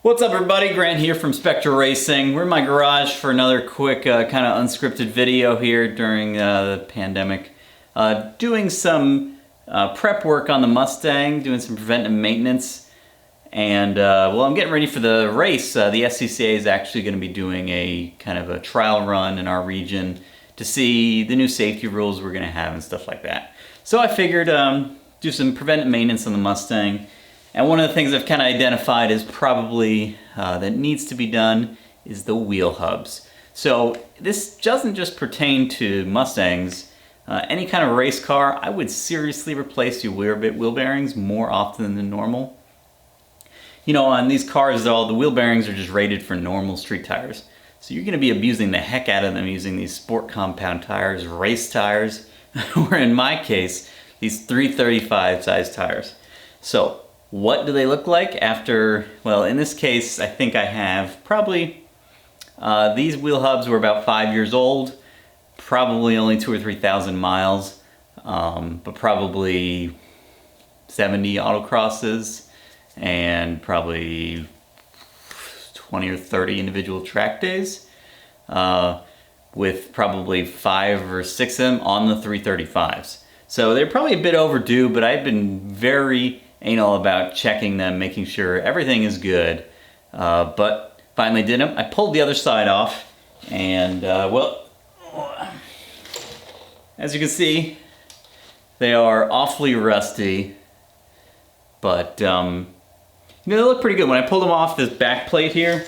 What's up everybody, Grant here from Spectra Racing. We're in my garage for another quick kind of unscripted video here during the pandemic. Doing some prep work on the Mustang, doing some preventive maintenance. And well, I'm getting ready for the race. The SCCA is actually going to be doing a kind of a trial run in our region to see the new safety rules we're going to have and stuff like that. So I figured do some preventive maintenance on the Mustang. And one of the things I've kind of identified is probably that needs to be done is the wheel hubs. So this doesn't just pertain to Mustangs. Any kind of race car, I would seriously replace your wheel bearings more often than normal. You know, on these cars, all the wheel bearings are just rated for normal street tires. So you're going to be abusing the heck out of them using these sport compound tires, race tires, or in my case, these 335 size tires. So what do they look like after, well, in this case, I think I have probably, these wheel hubs were about 5 years old, probably only 2,000 or 3,000 miles, but probably 70 autocrosses and probably 20 or 30 individual track days, with probably 5 or 6 of them on the 335s. So they're probably a bit overdue, but I've been very anal about checking them, making sure everything is good. But finally did them. I pulled the other side off, and well, as you can see, they are awfully rusty, but you know, they look pretty good. When I pulled them off this back plate here,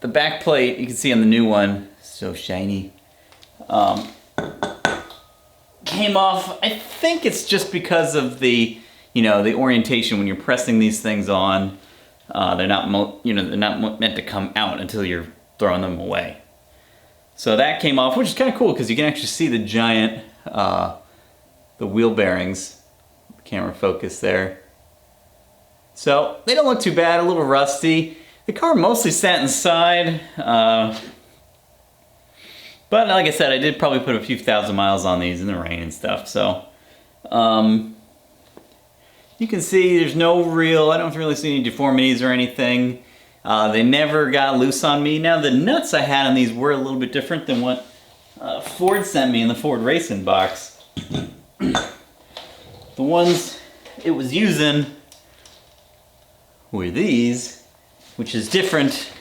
the back plate, you can see on the new one, so shiny, came off. I think it's just because of the, you know, the orientation when you're pressing these things on. They're not, they're not meant to come out until you're throwing them away. So that came off, which is kind of cool because you can actually see the giant, the wheel bearings. Camera focus there. So they don't look too bad. A little rusty. The car mostly sat inside. But like I said, I did probably put a few thousand miles on these in the rain and stuff, so you can see there's no real, I don't really see any deformities or anything. They never got loose on me. Now the nuts I had on these were a little bit different than what Ford sent me in the Ford Racing box. The ones it was using were these, which is different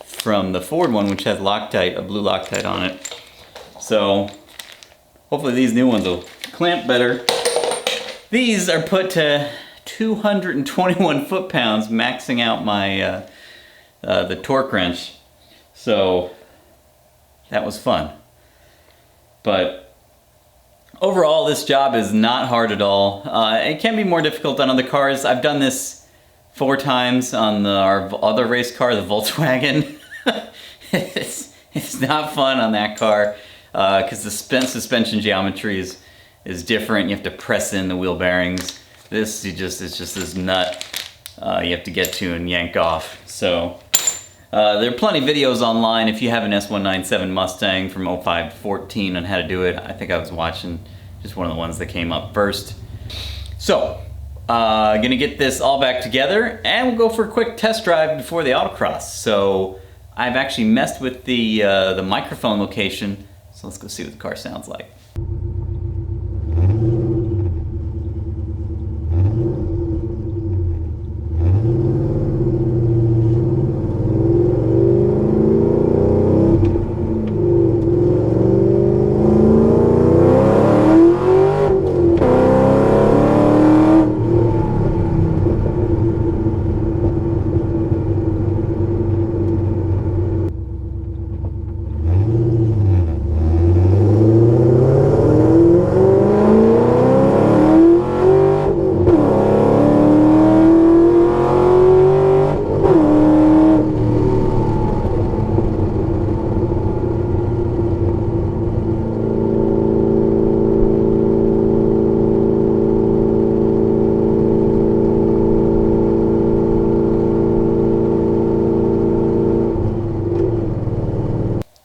from the Ford one, which has Loctite, a blue Loctite on it. So hopefully these new ones will clamp better. These are put to 221 foot-pounds, maxing out my the torque wrench. So that was fun. But overall, this job is not hard at all. It can be more difficult on other cars. I've done this 4 times on our other race car, the Volkswagen. It's not fun on that car because the suspension geometry is different. You have to press in the wheel bearings. This it's just this nut you have to get to and yank off. So there are plenty of videos online if you have an S197 Mustang from 05 to 14 on how to do it. I think I was watching just one of the ones that came up first. So gonna get this all back together and we'll go for a quick test drive before the Autocross. So I've actually messed with the microphone location, so let's go see what the car sounds like.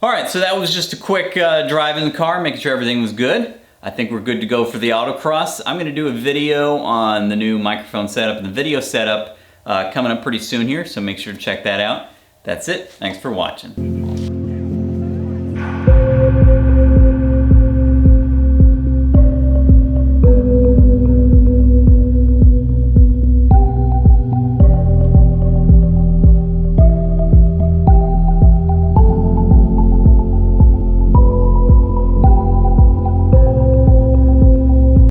Alright, so that was just a quick drive in the car, making sure everything was good. I think we're good to go for the Autocross. I'm going to do a video on the new microphone setup and the video setup coming up pretty soon here, so make sure to check that out. That's it. Thanks for watching.